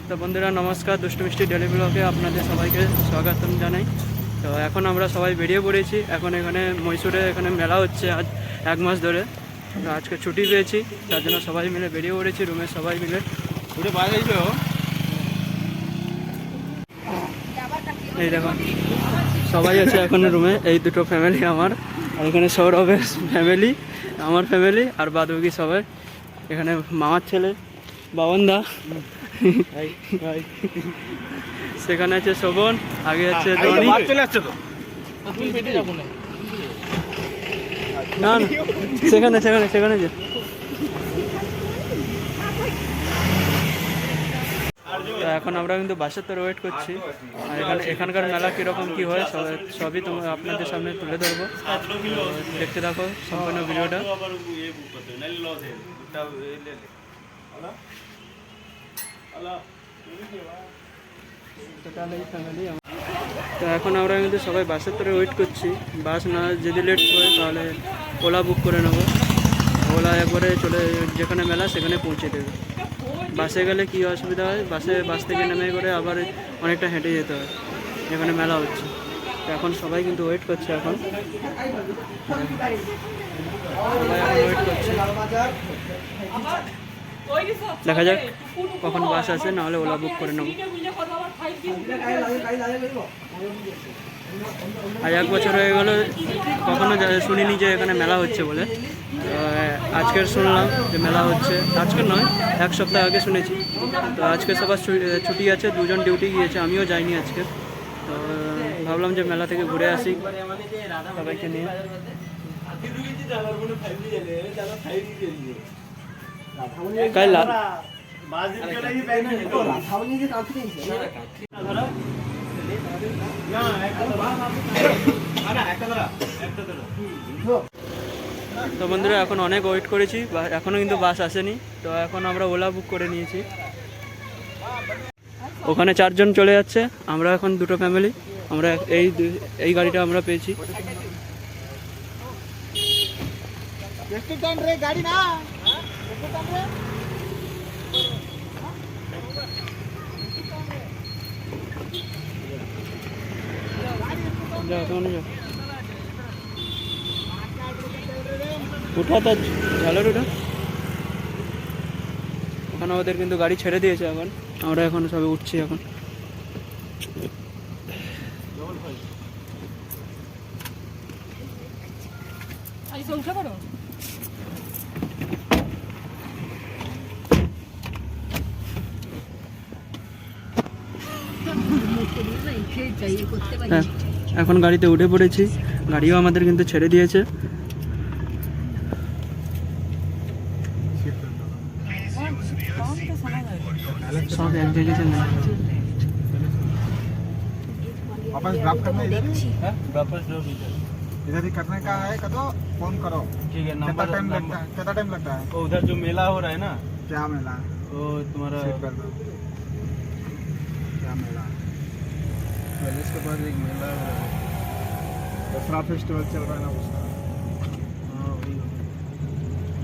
তো বন্ধুরা নমস্কার, দুষ্টু মিষ্টি ডেলি ব্লগে আপনাদের সবাইকে স্বাগতম জানাই। তো এখন আমরা সবাই বেরিয়ে পড়েছি। এখন এখানে মহীশূরে এখানে মেলা হচ্ছে আজ 1 মাস ধরে। তো আজকে ছুটি পেয়েছি, তার জন্য সবাই মিলে বেরিয়ে পড়েছি, রুমে সবাই মিলে। এই দেখুন সবাই আছে এখন রুমে, এই দুটো ফ্যামিলি আমার, আর এখানে সৌরভের ফ্যামিলি, আমার ফ্যামিলি, আর বাদবাকি সবাই। এখানে মামার ছেলে বাবনদা, সেখানে আছে শোভন, আগে আছে রনি। না না সেখানে সেখানে সেখানে যে তো এখন আমরা কিন্তু বাসের তো ওয়েট করছি। আর এখানকার মেলা কীরকম কী হয় সবই তোমার আপনাদের সামনে তুলে ধরবো। দেখতে থাকো সম্পূর্ণ ভিডিওটা। তো এখন আমরা কিন্তু সবাই বাসের তোরে ওয়েট করছি। বাস না যদি লেট হয় তাহলে ওলা বুক করে নেবো। ওলা একবারে চলে যেখানে মেলা সেখানে পৌঁছে দেবে। বাসে গেলে কী অসুবিধা হয়, বাস থেকে নেমে করে আবার অনেকটা হেঁটে যেতে হয় যেখানে মেলা হচ্ছে। তো এখন সবাই কিন্তু ওয়েট করছে। এখন সবাই এখন ওয়েট করছে, দেখা যাক কখন বাস আসে, নাহলে ওলা বুক করে নেব। আর 1 বছর হয়ে গেল কখনো শুনিনি যে এখানে মেলা হচ্ছে বলে। আজকের শুনলাম যে মেলা হচ্ছে, আজকের নয় 1 সপ্তাহ আগে শুনেছি। তো আজকে সবার ছুটি আছে, 2 জন ডিউটি গিয়েছে, আমিও যাইনি আজকে। তো ভাবলাম যে মেলা থেকে ঘুরে আসি সবাইকে নিয়ে। তো বন্ধুরা এখন অনেক ওয়েট করেছি, এখনও কিন্তু বাস আসেনি। তো এখন আমরা ওলা বুক করে নিয়েছি। ওখানে 4 জন চলে যাচ্ছে, আমরা এখন 2টো ফ্যামিলি। আমরা এই গাড়িটা আমরা পেয়েছি। উঠা তো ঝালের উঠা। ওখানে ওদের কিন্তু গাড়ি ছেড়ে দিয়েছে। এখন আমরা এখন সবাই উঠছি। এখন এখন গাড়িতে উঠে পড়েছি, গাড়িও আমাদের কিন্তু ছেড়ে দিয়েছে। সব এক জায়গায় वापस ड्रॉप करना इधर ही है, वापस ड्रॉप इधर ही करने का है। करो फोन करो, ठीक है। कितना टाइम लगता है? वो उधर जो मेला हो रहा है ना। क्या मेला? वो तुम्हारा कर दो। क्या मेला? पहले इसके बाद एक मेला हो रहा है, दसरा फेस्टिवल चल रहा है ना उसका। हाँ वही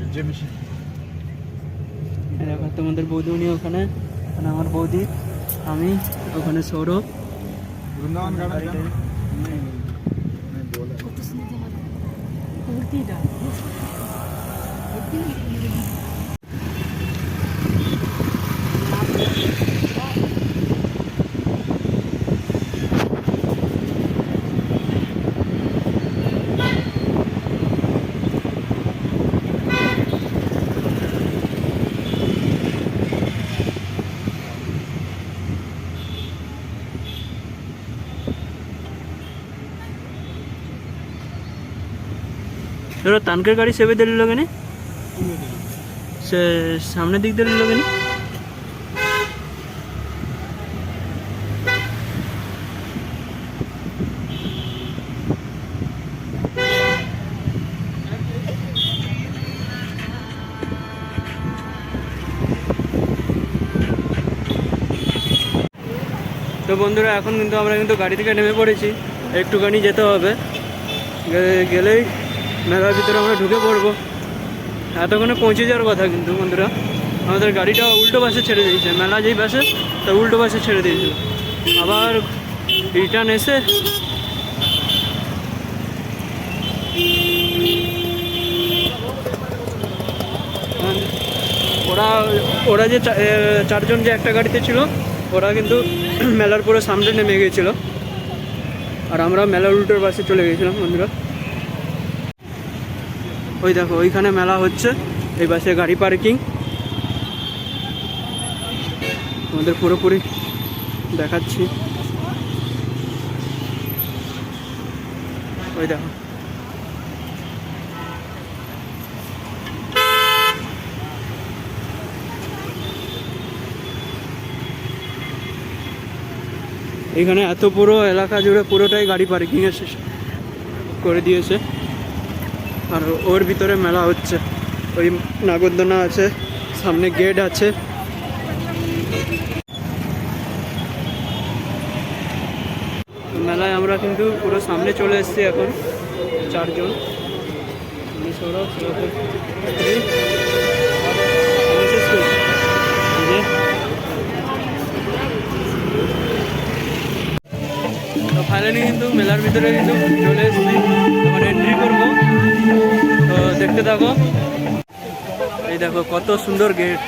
एग्जीबिशन। তোমাদের বৌদি উনি ওখানে, আমার বৌদি, আমি ওখানে সৌরভ। वृंदावन गार्डन नहीं बोला। ধরো তানকের গাড়ি সেবে দিল কেন, সে সামনের দিক দিল কেন? তো বন্ধুরা এখন কিন্তু আমরা কিন্তু গাড়ি থেকে নেমে পড়েছি, একটুখানি যেতে হবে, গেলেই মেলার ভিতরে আমরা ঢুকে পড়বো। এতক্ষণে পৌঁছে যাওয়ার কথা, কিন্তু বন্ধুরা আমাদের গাড়িটা উল্টো পাশে ছেড়ে দিয়েছে। মেলা যেই পাশে তা উল্টো পাশে ছেড়ে দিয়েছিল। আবার রিটার্ন এসে ওরা যে চারজন যে একটা গাড়িতে ছিল ওরা কিন্তু মেলার পুরো সামনে নেমে গিয়েছিল, আর আমরা মেলার উল্টোর পাশে চলে গিয়েছিলাম বন্ধুরা। ওই দেখো ওইখানে মেলা হচ্ছে, এই পাশে গাড়ি পার্কিং। আমাদের পুরোপুরি দেখাচ্ছি, ওই দেখো এখানে এত পুরো এলাকা জুড়ে পুরোটাই গাড়ি পার্কিং করে দিয়েছে, আর ওর ভিতরে মেলা হচ্ছে। ওই নাগরদোলনা আছে, সামনে গেট আছে। মেলায় আমরা কিন্তু পুরো সামনে চলে এসেছি এখন, চারজন। তো ফাইনালি কিন্তু মেলার ভিতরে কিন্তু চলে এসেছি, এখন এন্ট্রি করবো। তো দেখতে থাকো। এই দেখো কত সুন্দর গেট,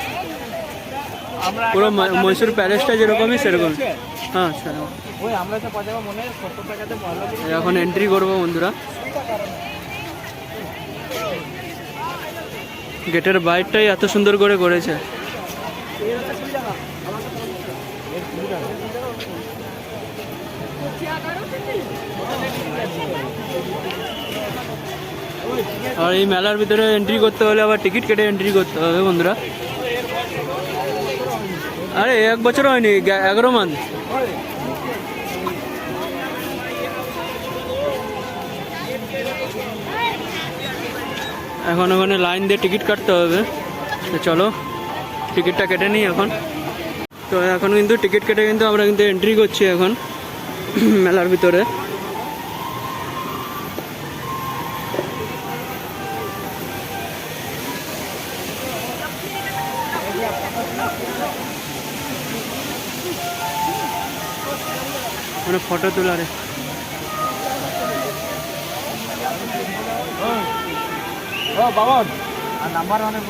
পুরো মহীশূর প্যালেসটা যেরকমই সেরকম। হ্যাঁ এখন এন্ট্রি করবো বন্ধুরা। গেটের বাইরটাই এত সুন্দর করে করেছে। আর এই মেলার ভিতরে এন্ট্রি করতে হলে আবার টিকিট কেটে এন্ট্রি করতে হবে বন্ধুরা। আরে 1 বছর হয়নি, 11 মান্থ। এখন ওখানে লাইন দিয়ে টিকিট কাটতে হবে। তো চলো টিকিটটা কেটে নিই এখন। তো এখন কিন্তু টিকিট কেটে কিন্তু আমরা কিন্তু এন্ট্রি করছি এখন মেলার ভিতরে। মানে ফটো তোলারে বাবা নাম্বার অনেক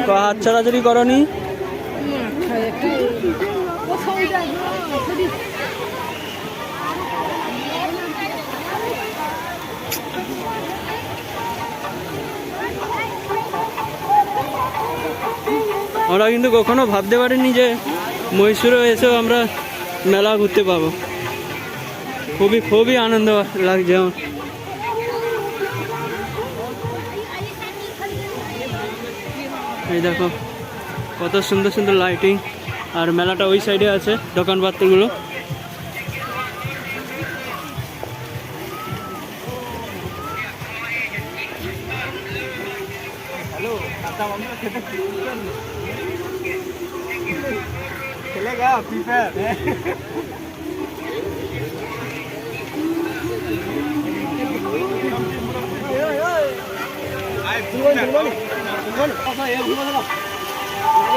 হাত ছাড়াছাড়ি করনি। আমরা কিন্তু কখনো ভাবতে পারিনি যে মহীশূরে এসেও আমরা মেলা ঘুরতে পাবো। খুবই খুবই আনন্দ লাগছে আমার। এই দেখো কত সুন্দর সুন্দর লাইটিং, আর মেলাটা ওই সাইডে আছে দোকানপাত্রগুলো। खेलेगा फ्री फायर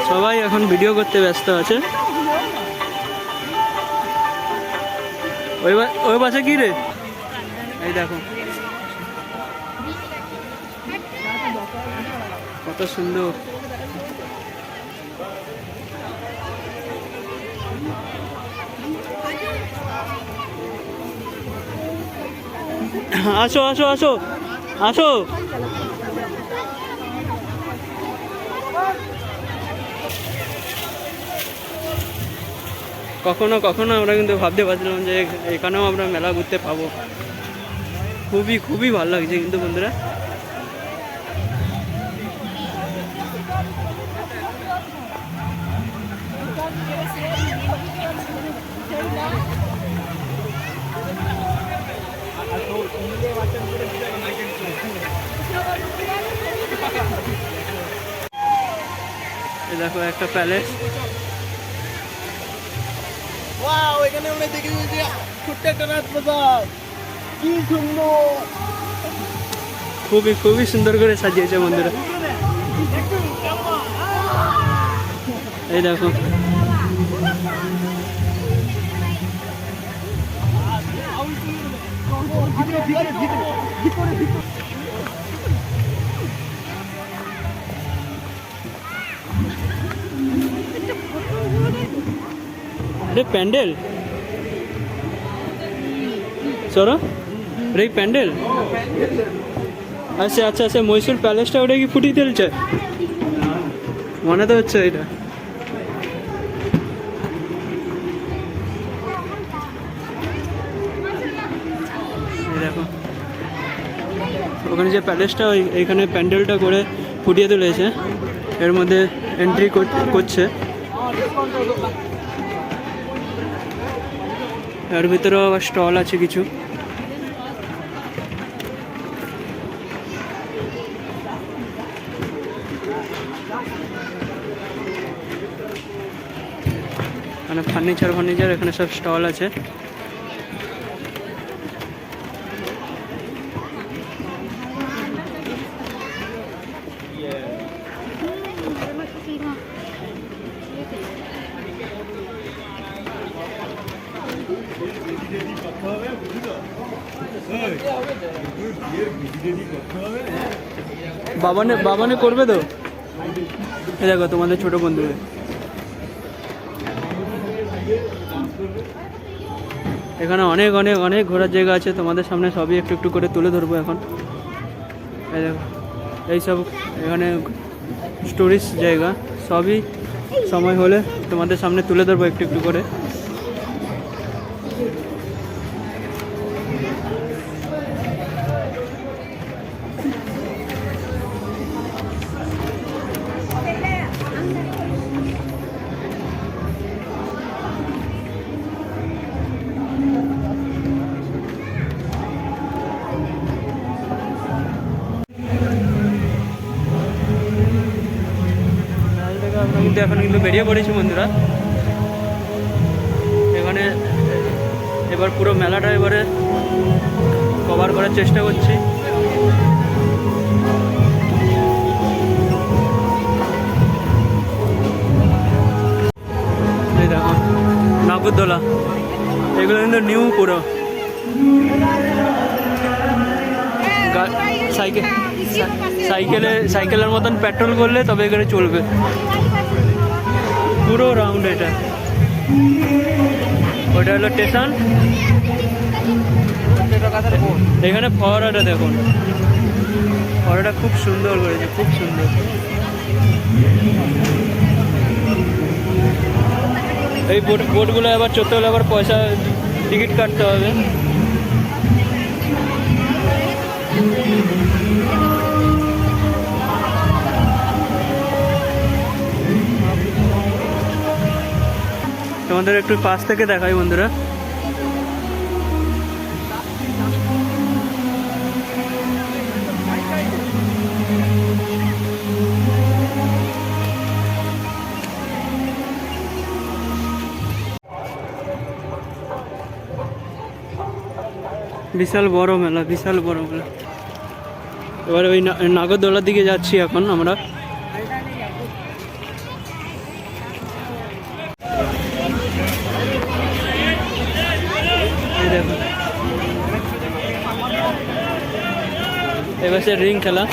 সবাই এখন ভিডিও করতে ব্যস্ত আছে। ওই পাশে কি রে? এই দেখো কত সুন্দর। আসো আসো আসো আসো। কখনো কখনো আমরা কিন্তু ভাবতে পারছিলাম যে এখানেও আমরা মেলা ঘুরতে পাবো। খুবই খুবই ভালো লাগছে কিন্তু বন্ধুরা। এই দেখো একটা প্যালেস। ওয়াও, এখানে আমরা দেখেছি যে ছোট্ট একটা রাজপ্রাসাদ, কি সুন্দর। খুবই খুবই সুন্দর করে সাজিয়েছে বন্ধুরা। এই দেখো अरे প্যান্ডেল সরো রে প্যান্ডেল। আচ্ছা আচ্ছা আচ্ছা, মহীশূর প্যালেসটা ওটা কি ফুটিয়ে তুলছে মনে তো হচ্ছে এটা। দেখো ওখানে যে প্যালেসটা এইখানে প্যান্ডেলটা করে ফুটিয়ে তুলেছে, এর মধ্যে এন্ট্রি করছে। এর ভিতরেও আবার স্টল আছে কিছু। মানে ফার্নিচার এখানে সব স্টল আছে। বাবানে করবে তো। এই দেখো তোমাদের ছোট বন্ধু, এখানে অনেক অনেক অনেক ঘোরার জায়গা আছে। তোমাদের সামনে সবই একটু একটু করে তুলে ধরবো এখন। এই দেখো এইসব এখানে টুরিস্ট জায়গা, সবই সময় হলে তোমাদের সামনে তুলে ধরবো একটু একটু করে। কিন্তু এখন কিন্তু বেরিয়ে পড়েছি বন্ধুরা। এখানে এবার পুরো মেলাটা এবারে কভার করার চেষ্টা করছি। এই দেখো নাগরদোলা, এগুলো কিন্তু নিউ পুরো। সাইকেলের মতন পেট্রোল করলে তবে এখানে চলবে। পুরো রাউন্ড এটা। ওটা হলো স্টেশন। এখানে ফোয়ারাটা দেখুন, ফোয়ারাটা খুব সুন্দর করেছে, খুব সুন্দর। এই বোটগুলো আবার চড়তে হলে আবার পয়সা টিকিট কাটতে হবে। তোমাদের একটু পাশ থেকে দেখাই বন্ধুরা। বিশাল বড় মেলা, বিশাল বড় মেলা। এবার ওই নাগরদোলার দিকে যাচ্ছি এখন আমরা। এবার সে রিং খেলা।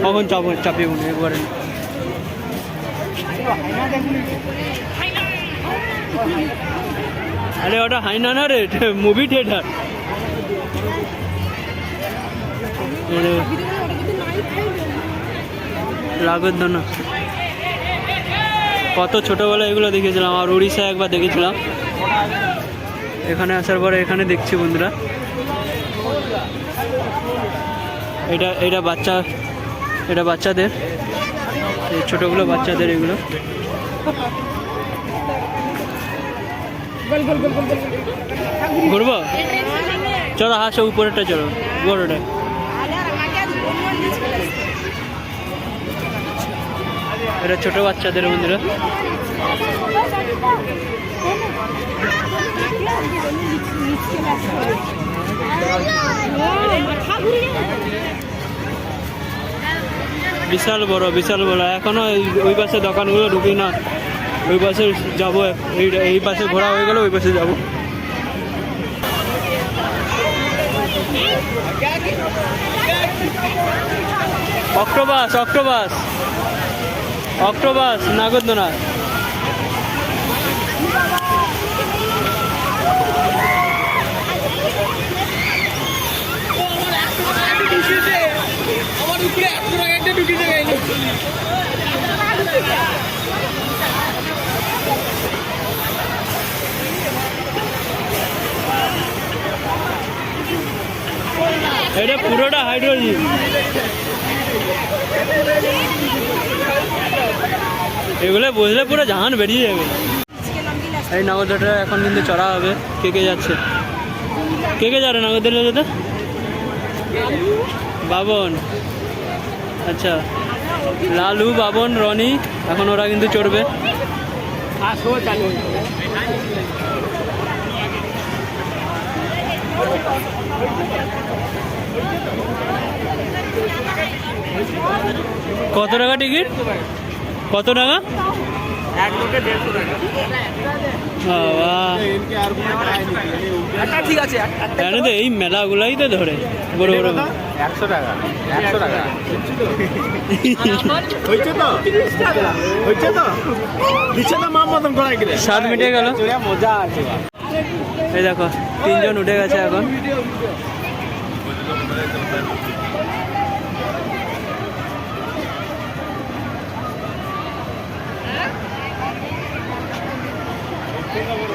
কখন চাপিয়ে মনে একবারে। আরে ওটা হাইনা না রে, মুভি থিয়েটার। নাগরদোলা কত ছোটবেলায় এগুলো দেখেছিলাম, আর উড়িষ্যায় একবার দেখেছিলাম। এখানে আসার পরে এখানে দেখছি বন্ধুরা। এটা বাচ্চাদের, এই ছোটগুলো বাচ্চাদের এগুলো। ঘুরবো চলো হাসো উপরেটা চলো বড়টা। এটা ছোট বাচ্চাদের মন্দির। বিশাল বড় বিশাল বড়। এখনো ওই পাশে দোকানগুলো ঢুকি না, ওই পাশে যাবো। এই পাশে ঘোরা হয়ে গেলে ওই পাশে যাবো। অক্টোপাস অক্টোপাস অক্টোপাস নাগরদোনা। এটা পুরোটা হাইড্রোজিন। এগুলো বুঝলে পুরো জাহান বেরিয়ে যাবে। এই নাগরদোলাটা এখন কিন্তু চড়া হবে। কে কে যাচ্ছে? কে কে যাবে নাগরদোলা যেতে? বাবন, আচ্ছা লালু, বাবন, রনি, এখন ওরা কিন্তু চড়বে। কত টাকা টিকিট? কত টাকা? এক লোকে 150 টাকা। ঠিক আছে, জানি তো এই মেলাগুলাই তো ধরে বড় বড়। 100 টাকা 100 টাকা হয়েছে তো, হয়েছে তো দিচ্ছে না মাম মতন করাই গেলে 7 মিনিটে গেল। মজা আছে। এই দেখো 3 জন উঠে গেছে এখন।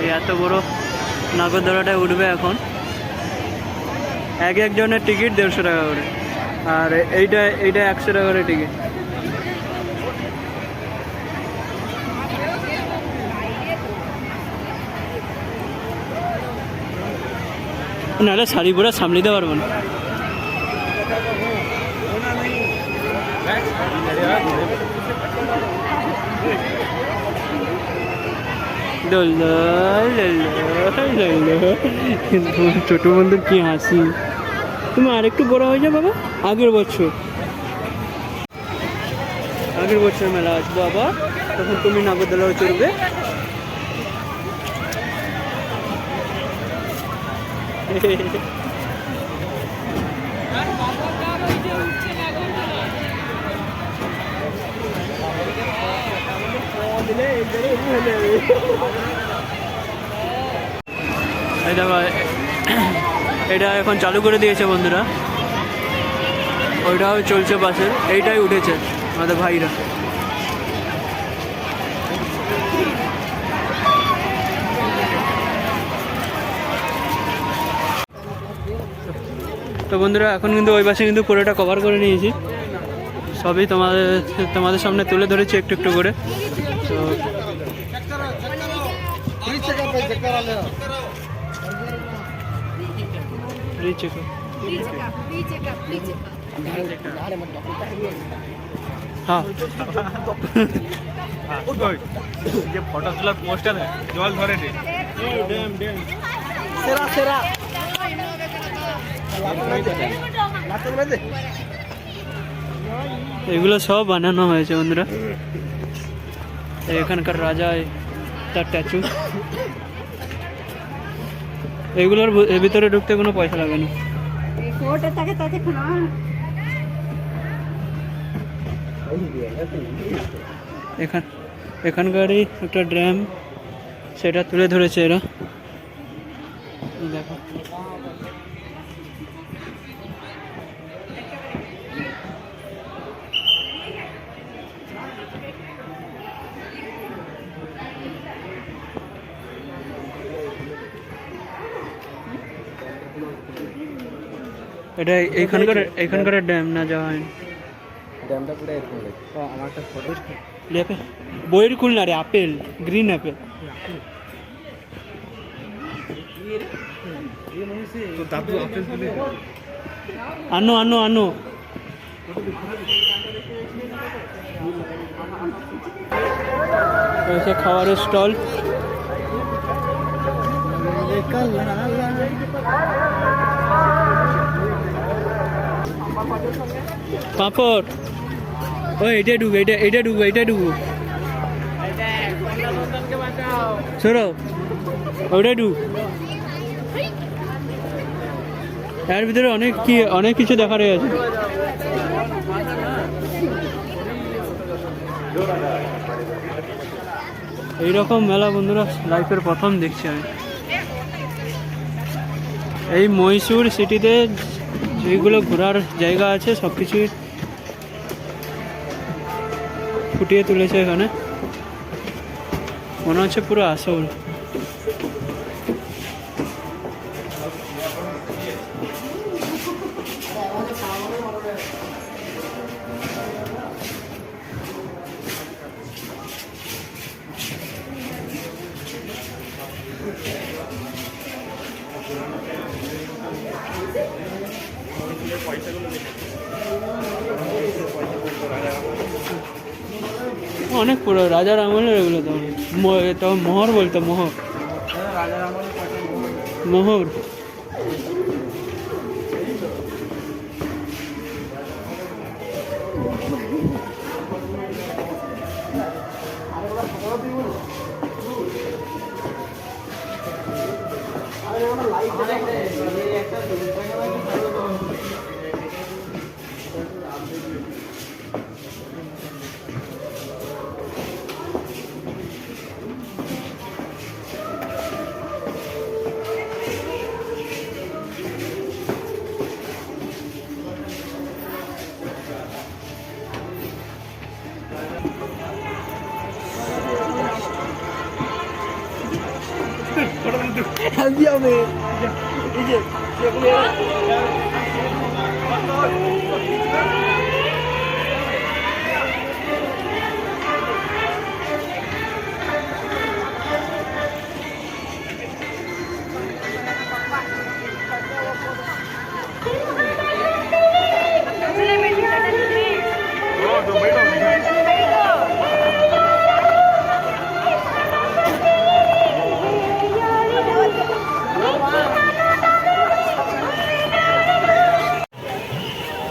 এই এত বড় নাগরদোলাটায় উঠবে এখন। এক একজনের টিকিট 150 টাকা করে, আর এইটা 100 টাকা করে টিকিট। নাহলে শাড়ি পুরো সামলে দিতে পারবো না। ছোট বন্ধুর কি হাসি। তুমি আরেকটু বড় হয়ে যাও বাবা। আগের বছর মেলা আসবো আবার, তখন তুমি নাগরদোলায় চড়বে। এই দেখো এটা এখন চালু করে দিয়েছে বন্ধুরা। ওইটাও চলছে পাশে, এইটাই উঠেছে আমাদের ভাইরা। তো বন্ধুরা এখন কিন্তু ওই পাশে কিন্তু পুরোটা কভার করে নিয়েছি। সবই তোমাদের সামনে তুলে ধরেছি একটু একটু করে। তো হ্যাঁ ফটো তোলার পোস্টার জল ধরে সেরা সেরা। এগুলো সব বানানো হয়েছে বন্ধুরা। এখানকার রাজা তার স্ট্যাচু। এগুলোর ভিতরে ঢুকতে কোনো পয়সা লাগে না। এখানকারই একটা ড্যাম, সেটা তুলে ধরেছে এরা। দেখো এটা এখানকার ড্যাম না যাওয়া হয়নি। ড্যামটা পুরো এরকম লাগে। আমার একটা ফটো লেপে বইয়ের কুল না রে, আপেল, গ্রিন আপেল। तो दादू आपने बोले আনো আনো আনো ऐसे খাবারের স্টল পাপড় ও এটা ঢুকো এটা ঢুকো সরো ওটা ঢুক এর ভিতরে অনেক কিছু দেখার আছে এইরকম মেলা বন্ধুরা লাইফের প্রথম দেখছি আমি এই মহীশূর সিটিতে যেগুলো ঘোরার জায়গা আছে সব কিছুই ফুটিয়ে তুলেছে এখানে মনে হচ্ছে পুরো আসল অনেক পুরো রাজার আমলের এগুলো তো মোহর বলতো মোহর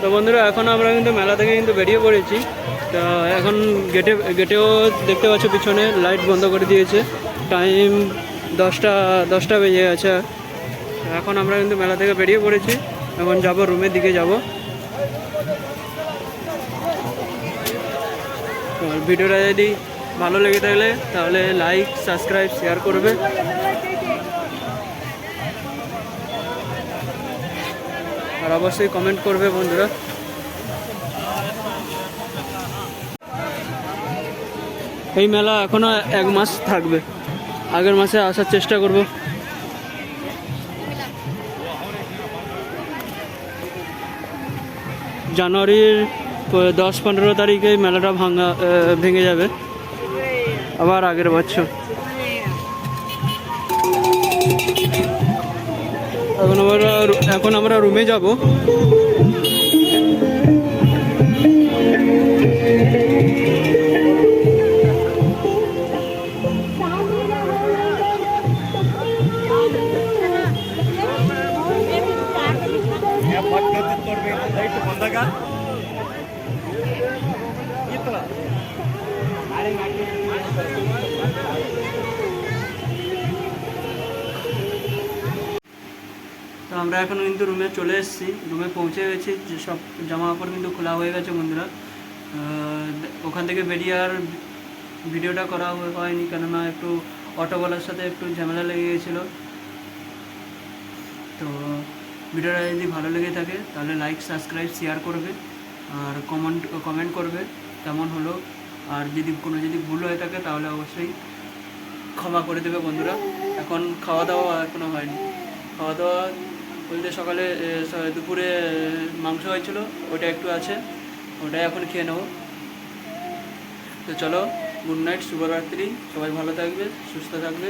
তো বন্ধুরা এখন আমরা কিন্তু মেলা থেকে কিন্তু বেরিয়ে পড়েছি তো এখন গেটেও দেখতে পাচ্ছ পিছনে লাইট বন্ধ করে দিয়েছে টাইম 10টা বেজে গেছে এখন আমরা কিন্তু মেলা থেকে বেরিয়ে পড়েছি এখন যাব রুমের দিকে যাব ভিডিওটা যদি ভালো লেগে থাকলে তাহলে লাইক সাবস্ক্রাইব শেয়ার করবে আর অবশ্যই কমেন্ট করবে বন্ধুরা এই মেলা এখনো 1 মাস থাকবে আগের মাসে আসার চেষ্টা করব জানুয়ারির 10-15 তারিখে মেলাটা ভেঙে যাবে আবার আগের বছর এখন আমরা রুমে যাব তো আমরা এখন কিন্তু রুমে চলে এসেছি রুমে পৌঁছে গেছি যে সব জামা কাপড় কিন্তু খোলা হয়ে গেছে বন্ধুরা ওখান থেকে বেরিয়ে আর ভিডিওটা করা হয়নি কেননা একটু অটোওয়ালার সাথে একটু ঝামেলা লেগে গেছিলো তো ভিডিওটা যদি ভালো লেগে থাকে তাহলে লাইক সাবস্ক্রাইব শেয়ার করবে আর কমেন্ট করবে কেমন হলো আর যদি ভুল হয়ে থাকে তাহলে অবশ্যই ক্ষমা করে দেবে বন্ধুরা এখন খাওয়া দাওয়া এখনও হয়নি খাওয়া দাওয়া বলতে সকালে দুপুরে মাংস হয়েছিল ওটা একটু আছে ওটাই এখন খেয়ে নেবো তো চলো গুড নাইট শুভরাত্রি সবাই ভালো থাকবে সুস্থ থাকবে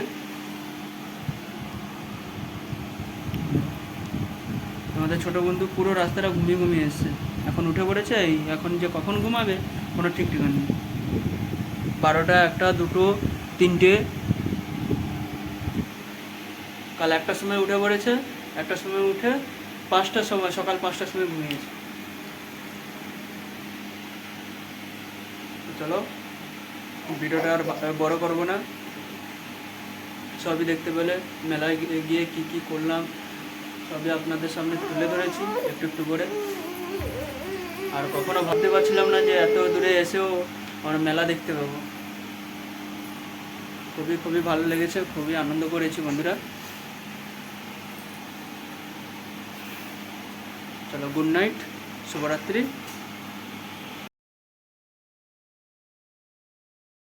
আমাদের ছোটো বন্ধু পুরো রাস্তাটা ঘুমিয়ে ঘুমিয়ে এসছে, এখন উঠে পড়েছে। এখন যে কখন ঘুমাবে কোনো ঠিক ঠিকানা নেই। 12টা, 1টা, 2টো, 3টে, কাল 1টার সময় উঠে পড়েছে, 1টার সময় উঠে 5টার সময়, সকাল 5টার সময় ঘুমিয়েছে। চলো ভিডিওটা আর বড় করবো না, সবই দেখতে পেলে, মেলায় গিয়ে কি কি করলাম সবই আপনাদের সামনে তুলে ধরেছি একটু একটু করে। আর কখনো ভাবতে পারছিলাম না যে এত দূরে এসেও আমরা মেলা দেখতে পাবো। খুবই খুবই ভালো লেগেছে, খুবই আনন্দ করেছি বন্ধুরা। চলো গুড নাইট, শুভরাত্রি।